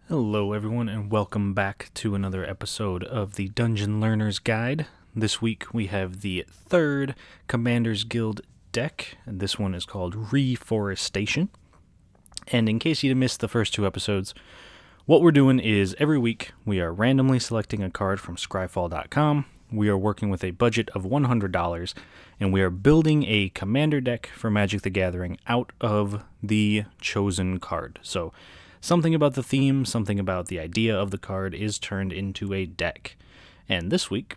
Hello, everyone, and welcome back to another episode of the Dungeon Learner's Guide. This week we have the third Commander's Guild deck, and this one is called Reforestation. And in case you missed the first two episodes, what we're doing is every week we are randomly selecting a card from scryfall.com. We are working with a budget of $100, and we are building a commander deck for Magic the Gathering out of the chosen card. So something about the theme, something about the idea of the card is turned into a deck. And this week,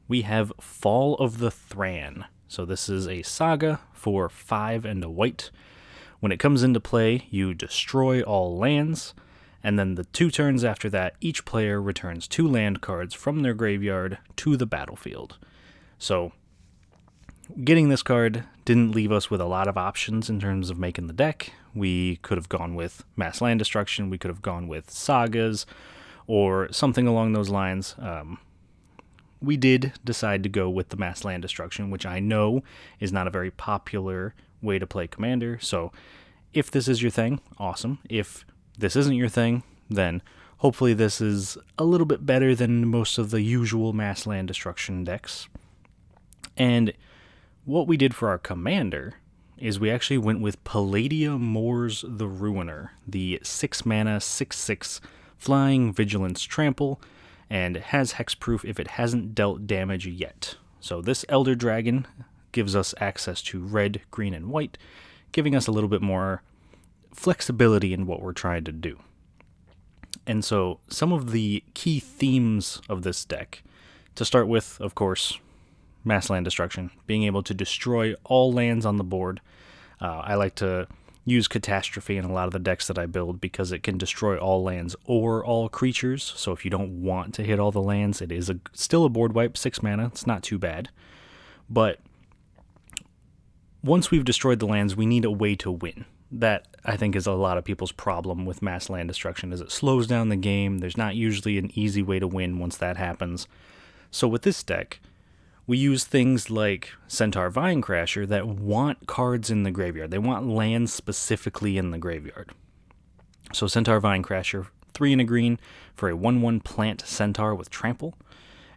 we have Fall of the Thran. So this is a saga for 5 and a white. When it comes into play, you destroy all lands, and then the 2 turns after that, each player returns 2 land cards from their graveyard to the battlefield. So getting this card didn't leave us with a lot of options in terms of making the deck. We could have gone with mass land destruction, we could have gone with sagas, or something along those lines. We did decide to go with the mass land destruction, which I know is not a very popular way to play Commander, so if this is your thing, awesome. If this isn't your thing, then hopefully this is a little bit better than most of the usual mass land destruction decks. And what we did for our commander is we actually went with Palladia-Mors the Ruiner, the 6 mana, 6/6 flying vigilance trample, and it has hexproof if it hasn't dealt damage yet. So this Elder Dragon gives us access to red, green, and white, giving us a little bit more flexibility in what we're trying to do. And so some of the key themes of this deck, to start with, of course, mass land destruction, being able to destroy all lands on the board. I like to use Catastrophe in a lot of the decks that I build because it can destroy all lands or all creatures. So if you don't want to hit all the lands, it is still a board wipe, 6 mana. It's not too bad. But once we've destroyed the lands, we need a way to win. That, I think, is a lot of people's problem with mass land destruction, is it slows down the game. There's not usually an easy way to win once that happens. So with this deck, we use things like Centaur Vinecrasher that want cards in the graveyard. They want lands specifically in the graveyard. So Centaur Vinecrasher, 3 and a green for a 1/1 plant Centaur with trample.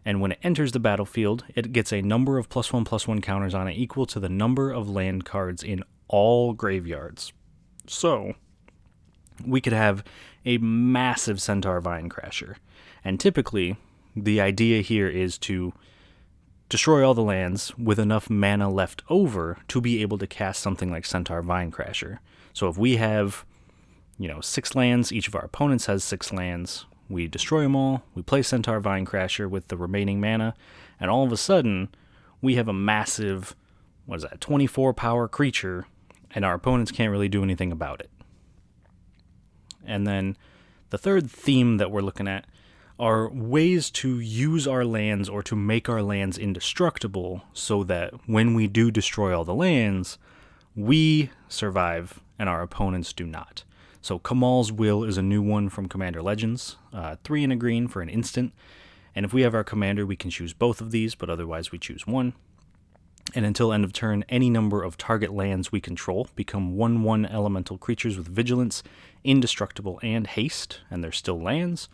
And when it enters the battlefield, it gets a number of +1/+1 counters on it equal to the number of land cards in all graveyards. So we could have a massive Centaur Vinecrasher. And typically, the idea here is to destroy all the lands with enough mana left over to be able to cast something like Centaur Vinecrasher. So if we have, 6 lands, each of our opponents has 6 lands, we destroy them all, we play Centaur Vinecrasher with the remaining mana, and all of a sudden, we have a massive, 24 power creature, and our opponents can't really do anything about it. And then the third theme that we're looking at are ways to use our lands or to make our lands indestructible so that when we do destroy all the lands, we survive and our opponents do not. So Kamal's Will is a new one from Commander Legends, 3 and a green for an instant, and if we have our commander, we can choose both of these, but otherwise we choose one. And until end of turn, any number of target lands we control become 1/1 elemental creatures with vigilance, indestructible, and haste, and they're still lands.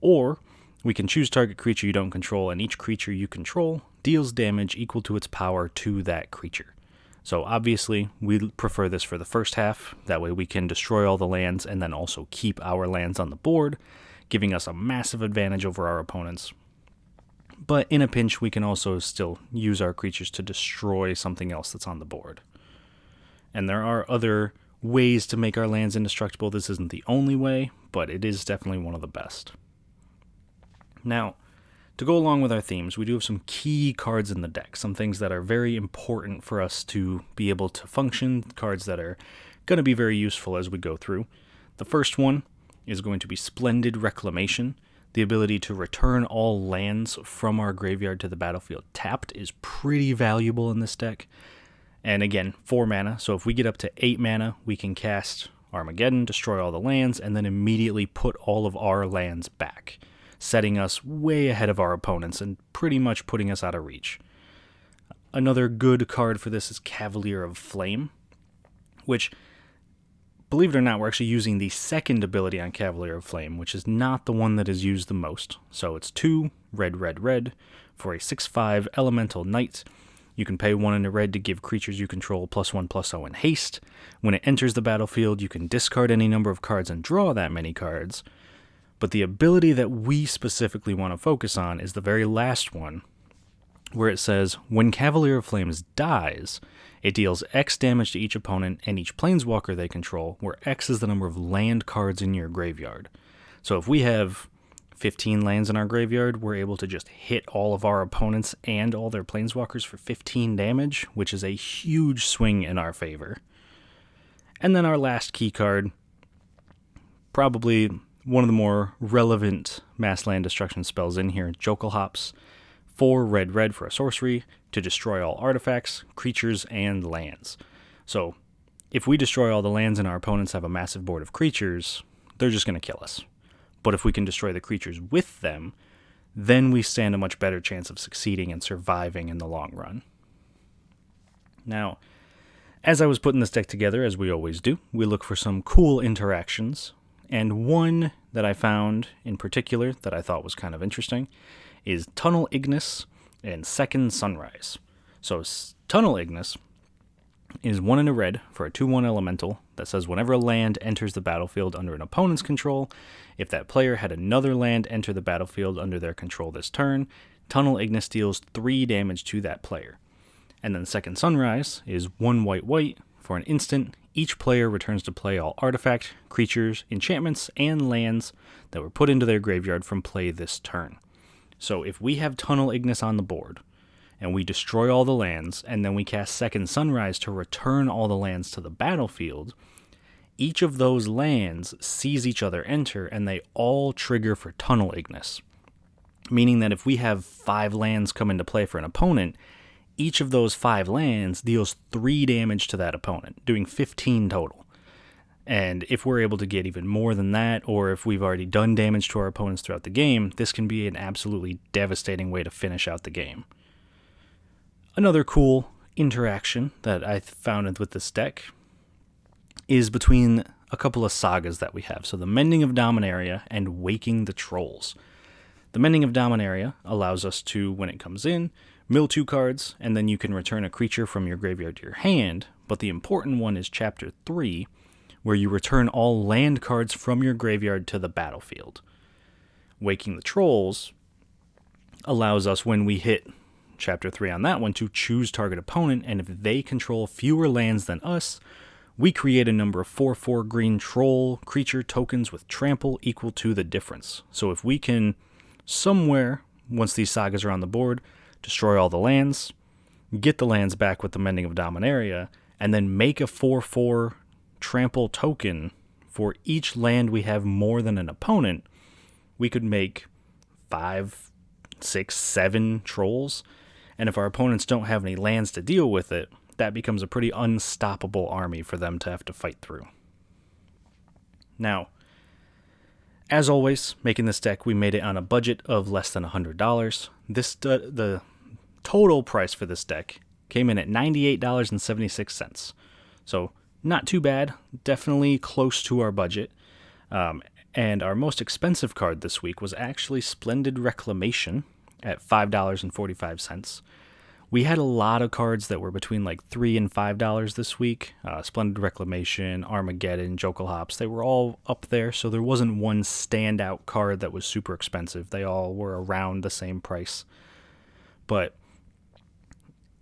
Or we can choose target creature you don't control, and each creature you control deals damage equal to its power to that creature. So obviously, we prefer this for the first half. That way we can destroy all the lands and then also keep our lands on the board, giving us a massive advantage over our opponents. But in a pinch, we can also still use our creatures to destroy something else that's on the board. And there are other ways to make our lands indestructible. This isn't the only way, but it is definitely one of the best. Now, to go along with our themes, we do have some key cards in the deck, some things that are very important for us to be able to function, cards that are going to be very useful as we go through. The first one is going to be Splendid Reclamation. The ability to return all lands from our graveyard to the battlefield tapped is pretty valuable in this deck. And again, 4 mana, so if we get up to 8 mana, we can cast Armageddon, destroy all the lands, and then immediately put all of our lands back, setting us way ahead of our opponents and pretty much putting us out of reach. Another good card for this is Cavalier of Flame, which believe it or not, we're actually using the second ability on Cavalier of Flame, which is not the one that is used the most. So it's 2 red, red, red for a 6/5 elemental knight. You can pay 1 in a red to give creatures you control +1/+0 in haste. When it enters the battlefield, you can discard any number of cards and draw that many cards. But the ability that we specifically want to focus on is the very last one, where it says, when Cavalier of Flames dies, it deals X damage to each opponent and each planeswalker they control, where X is the number of land cards in your graveyard. So if we have 15 lands in our graveyard, we're able to just hit all of our opponents and all their planeswalkers for 15 damage, which is a huge swing in our favor. And then our last key card, probably one of the more relevant mass land destruction spells in here, Jokulhops. 4 red, red for a sorcery to destroy all artifacts, creatures, and lands. So if we destroy all the lands and our opponents have a massive board of creatures, they're just going to kill us. But if we can destroy the creatures with them, then we stand a much better chance of succeeding and surviving in the long run. Now, as I was putting this deck together, as we always do, we look for some cool interactions, and one that I found in particular that I thought was kind of interesting is Tunnel Ignis and Second Sunrise. So Tunnel Ignis is 1 in a red for a 2/1 elemental that says whenever a land enters the battlefield under an opponent's control, if that player had another land enter the battlefield under their control this turn, Tunnel Ignis deals 3 damage to that player. And then Second Sunrise is 1 white white for an instant. Each player returns to play all artifact, creatures, enchantments, and lands that were put into their graveyard from play this turn. So if we have Tunnel Ignis on the board, and we destroy all the lands, and then we cast Second Sunrise to return all the lands to the battlefield, each of those lands sees each other enter, and they all trigger for Tunnel Ignis. Meaning that if we have 5 lands come into play for an opponent, each of those 5 lands deals 3 damage to that opponent, doing 15 total. And if we're able to get even more than that, or if we've already done damage to our opponents throughout the game, this can be an absolutely devastating way to finish out the game. Another cool interaction that I found with this deck is between a couple of sagas that we have. So the Mending of Dominaria and Waking the Trolls. The Mending of Dominaria allows us to, when it comes in, mill 2 cards, and then you can return a creature from your graveyard to your hand, but the important one is Chapter 3, where you return all land cards from your graveyard to the battlefield. Waking the Trolls allows us, when we hit Chapter 3 on that one, to choose target opponent, and if they control fewer lands than us, we create a number of 4/4 green troll creature tokens with trample equal to the difference. So if we can somewhere, once these sagas are on the board, destroy all the lands, get the lands back with the Mending of Dominaria, and then make a 4/4 trample token for each land we have more than an opponent, we could make 5, 6, 7 trolls. And if our opponents don't have any lands to deal with it, that becomes a pretty unstoppable army for them to have to fight through. Now, as always, making this deck, we made it on a budget of less than $100. The total price for this deck came in at $98.76. So not too bad, definitely close to our budget. And our most expensive card this week was actually Splendid Reclamation at $5.45. We had a lot of cards that were between like $3 and $5 this week. Splendid Reclamation, Armageddon, Jokulhops, they were all up there, so there wasn't one standout card that was super expensive. They all were around the same price. But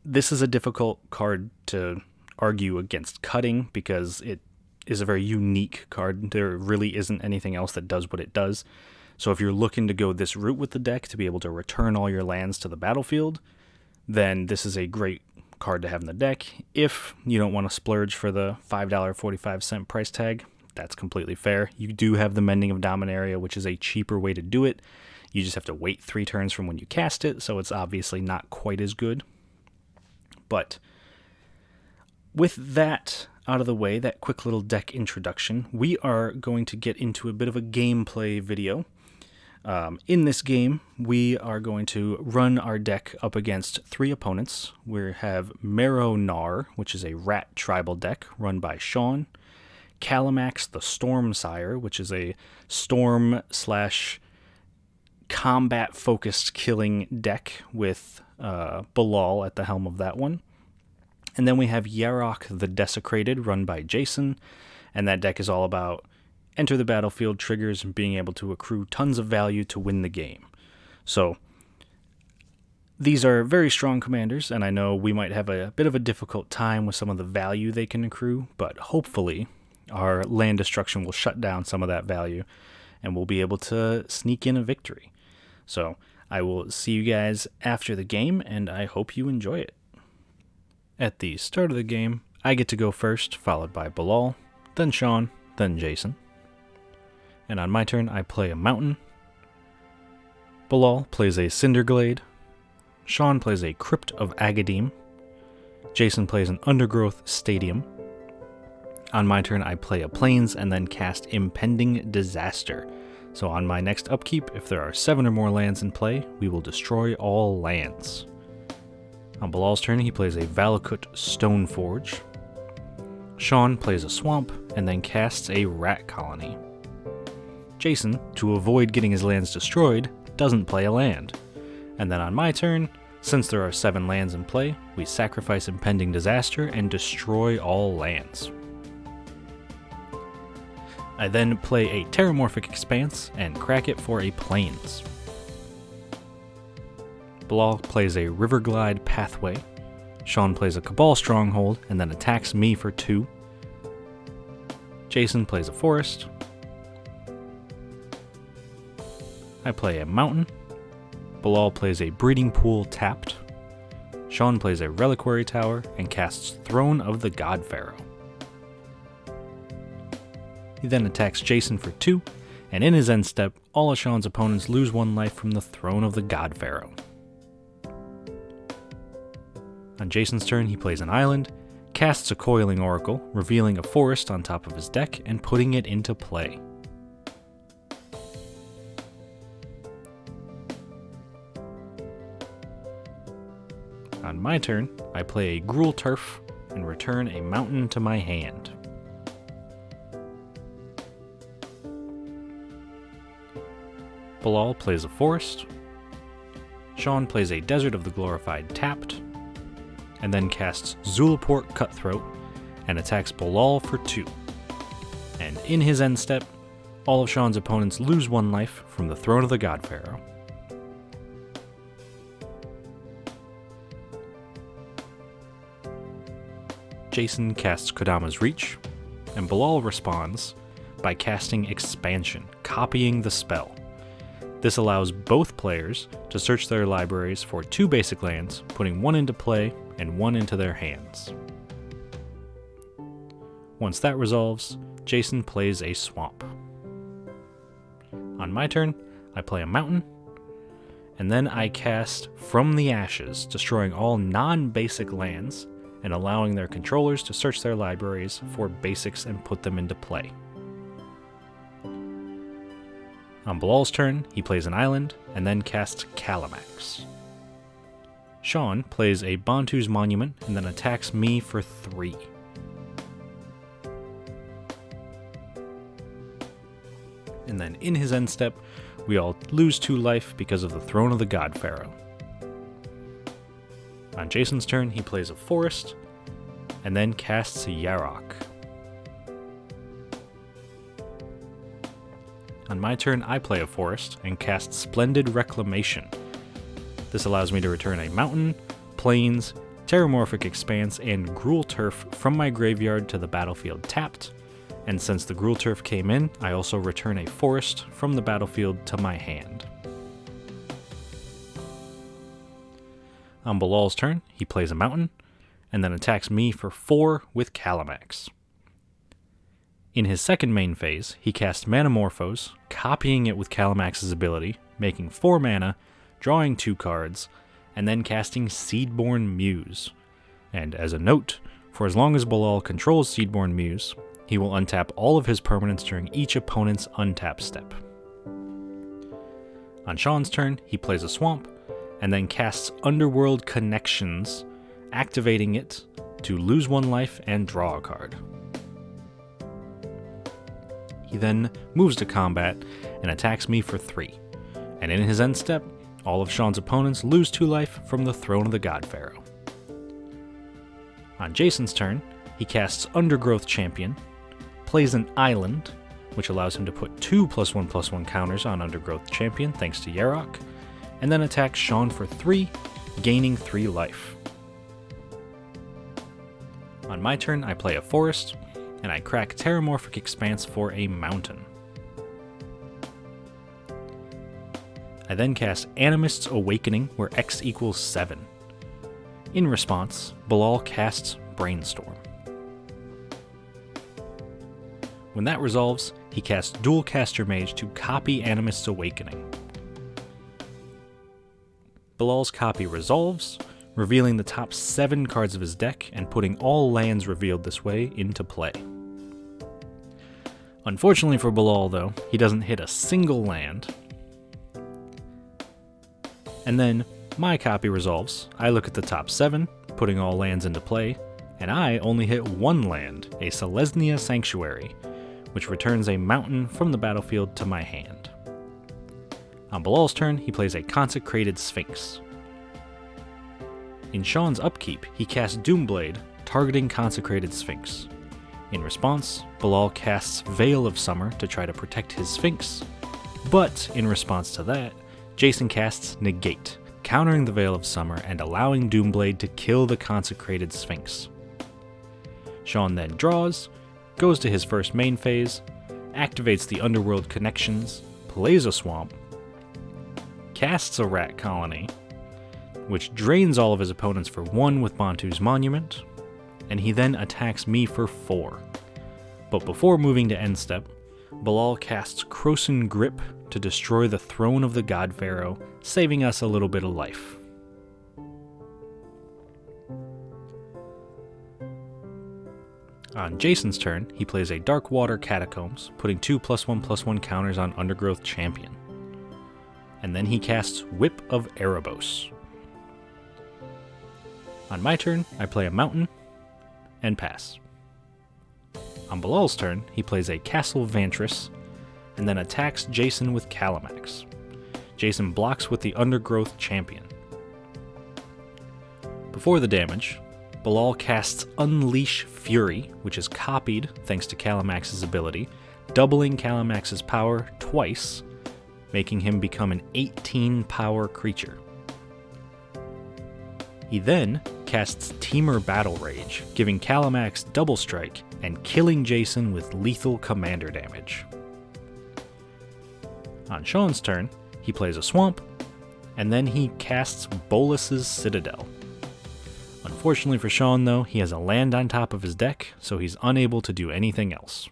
this is a difficult card to argue against cutting because it is a very unique card. There really isn't anything else that does what it does. So if you're looking to go this route with the deck to be able to return all your lands to the battlefield, then this is a great card to have in the deck. If you don't want to splurge for the $5.45 price tag, that's completely fair. You do have the Mending of Dominaria, which is a cheaper way to do it. You just have to wait 3 turns from when you cast it, so it's obviously not quite as good. But with that out of the way, that quick little deck introduction, we are going to get into a bit of a gameplay video. In this game, we are going to run our deck up against 3 opponents. We have Marrow Gnar, which is a rat tribal deck run by Sean, Calamax the Storm Sire, which is a storm slash combat focused killing deck with Balal at the helm of that one. And then we have Yarok the Desecrated, run by Jason, and that deck is all about enter the battlefield triggers and being able to accrue tons of value to win the game. So these are very strong commanders, and I know we might have a bit of a difficult time with some of the value they can accrue, but hopefully our land destruction will shut down some of that value, and we'll be able to sneak in a victory. So I will see you guys after the game, and I hope you enjoy it. At the start of the game, I get to go first, followed by Balal, then Sean, then Jason. And on my turn, I play a mountain. Balal plays a Cinderglade. Sean plays a Crypt of Agadim. Jason plays an Undergrowth Stadium. On my turn, I play a Plains and then cast Impending Disaster. So on my next upkeep, if there are 7 or more lands in play, we will destroy all lands. On Balal's turn, he plays a Valakut Stoneforge. Sean plays a Swamp and then casts a Rat Colony. Jason, to avoid getting his lands destroyed, doesn't play a land. And then on my turn, since there are 7 lands in play, we sacrifice Impending Disaster and destroy all lands. I then play a Terramorphic Expanse and crack it for a Plains. Balal plays a Riverglide Pathway. Sean plays a Cabal Stronghold and then attacks me for 2. Jason plays a Forest. I play a Mountain. Balal plays a Breeding Pool tapped. Sean plays a Reliquary Tower and casts Throne of the God Pharaoh. He then attacks Jason for 2, and in his end step, all of Sean's opponents lose 1 life from the Throne of the God Pharaoh. On Jason's turn, he plays an island, casts a Coiling Oracle, revealing a forest on top of his deck and putting it into play. On my turn, I play a Gruul Turf and return a mountain to my hand. Balal plays a forest. Sean plays a Desert of the Glorified tapped, and then casts Zulaport Cutthroat and attacks Balal for 2. And in his end step, all of Sean's opponents lose 1 life from the Throne of the God Pharaoh. Jason casts Kodama's Reach, and Balal responds by casting Expansion, copying the spell. This allows both players to search their libraries for 2 basic lands, putting 1 into play and 1 into their hands. Once that resolves, Jason plays a Swamp. On my turn, I play a Mountain, and then I cast From the Ashes, destroying all non-basic lands and allowing their controllers to search their libraries for basics and put them into play. On Balal's turn, he plays an island and then casts Calamax. Sean plays a Bantu's Monument and then attacks me for 3. And then in his end step, we all lose 2 life because of the Throne of the God Pharaoh. On Jason's turn, he plays a forest and then casts a Yarok. On my turn, I play a forest and cast Splendid Reclamation. This allows me to return a mountain, plains, Terramorphic Expanse, and Gruul Turf from my graveyard to the battlefield tapped, and since the Gruul Turf came in, I also return a forest from the battlefield to my hand. On Balal's turn, he plays a mountain, and then attacks me for 4 with Calamax. In his second main phase, he casts Manamorphose, copying it with Calamax's ability, making 4 mana, drawing 2 cards, and then casting Seedborn Muse. And as a note, for as long as Balal controls Seedborn Muse, he will untap all of his permanents during each opponent's untap step. On Sean's turn, he plays a Swamp, and then casts Underworld Connections, activating it to lose 1 life and draw a card. he then moves to combat and attacks me for 3. And in his end step, all of Sean's opponents lose 2 life from the Throne of the God Pharaoh. On Jason's turn, he casts Undergrowth Champion, plays an island, which allows him to put 2 +1/+1 counters on Undergrowth Champion thanks to Yarok, and then attacks Sean for 3, gaining 3 life. On my turn, I play a forest, and I crack Terramorphic Expanse for a mountain. I then cast Animist's Awakening, where X equals 7. In response, Bilal casts Brainstorm. When that resolves, he casts Dual Caster Mage to copy Animist's Awakening. Bilal's copy resolves, revealing the top 7 cards of his deck and putting all lands revealed this way into play. Unfortunately for Bilal, though, he doesn't hit a single land. And then, my copy resolves. I look at the top 7, putting all lands into play, and I only hit 1 land, a Selesnya Sanctuary, which returns a mountain from the battlefield to my hand. On Bilal's turn, he plays a Consecrated Sphinx. In Sean's upkeep, he casts Doomblade, targeting Consecrated Sphinx. In response, Bilal casts Veil of Summer to try to protect his Sphinx, but in response to that, Jason casts Negate, countering the Veil of Summer and allowing Doomblade to kill the Consecrated Sphinx. Sean then draws, goes to his first main phase, activates the Underworld Connections, plays a Swamp, casts a Rat Colony, which drains all of his opponents for 1 with Bantu's Monument, and he then attacks me for 4. But before moving to end step, Bilal casts Krosan Grip to destroy the Throne of the God Pharaoh, saving us a little bit of life. On Jason's turn, he plays a Darkwater Catacombs, putting 2 +1/+1 counters on Undergrowth Champion. And then he casts Whip of Erebos. On my turn, I play a mountain and pass. On Bilal's turn, he plays a Castle Vantress, and then attacks Jason with Calamax. Jason blocks with the Undergrowth Champion. Before the damage, Bilal casts Unleash Fury, which is copied thanks to Calamax's ability, doubling Calamax's power twice, making him become an 18 power creature. He then casts Temur Battle Rage, giving Calamax double strike and killing Jason with lethal commander damage. On Sean's turn, he plays a Swamp, and then he casts Bolus's Citadel. Unfortunately for Sean, though, he has a land on top of his deck, so he's unable to do anything else.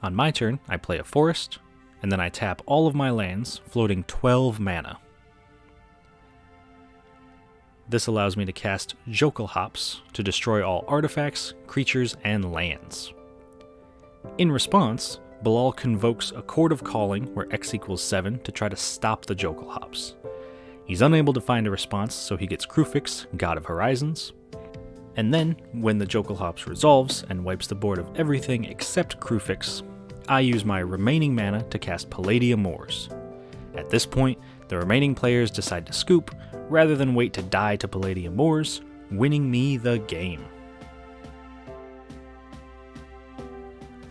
On my turn, I play a Forest, and then I tap all of my lands, floating 12 mana. This allows me to cast Jokulhops to destroy all artifacts, creatures, and lands. In response, Bilal convokes a Chord of Calling where X equals 7 to try to stop the Jokulhops. He's unable to find a response, so he gets Krufix, God of Horizons. And then, when the Jokulhops resolves and wipes the board of everything except Krufix, I use my remaining mana to cast Palladia-Mors. At this point, the remaining players decide to scoop, rather than wait to die to Palladia-Mors, winning me the game.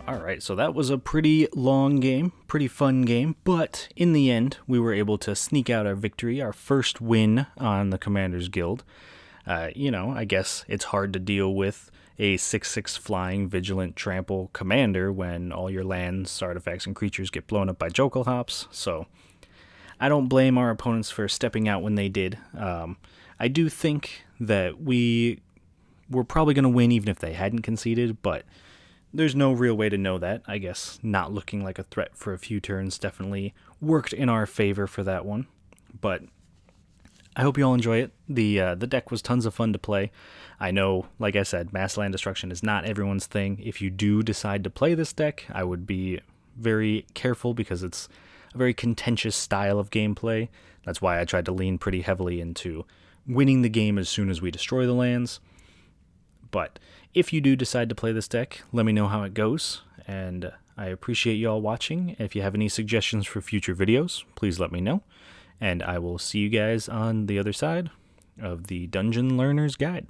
Alright, so that was a pretty long game, pretty fun game, but in the end, we were able to sneak out our victory, our first win on the Commander's Guild. I guess it's hard to deal with a 6/6 flying, vigilant, trample commander when all your lands, artifacts, and creatures get blown up by Jokulhops, so I don't blame our opponents for stepping out when they did. I do think that we were probably going to win even if they hadn't conceded, but there's no real way to know that. I guess not looking like a threat for a few turns definitely worked in our favor for that one. But I hope you all enjoy it. The deck was tons of fun to play. I know, like I said, mass land destruction is not everyone's thing. If you do decide to play this deck, I would be very careful because it's a very contentious style of gameplay. That's why I tried to lean pretty heavily into winning the game as soon as we destroy the lands. But if you do decide to play this deck, let me know how it goes, and I appreciate you all watching. If you have any suggestions for future videos, please let me know, and I will see you guys on the other side of the Dungeon Learner's Guide.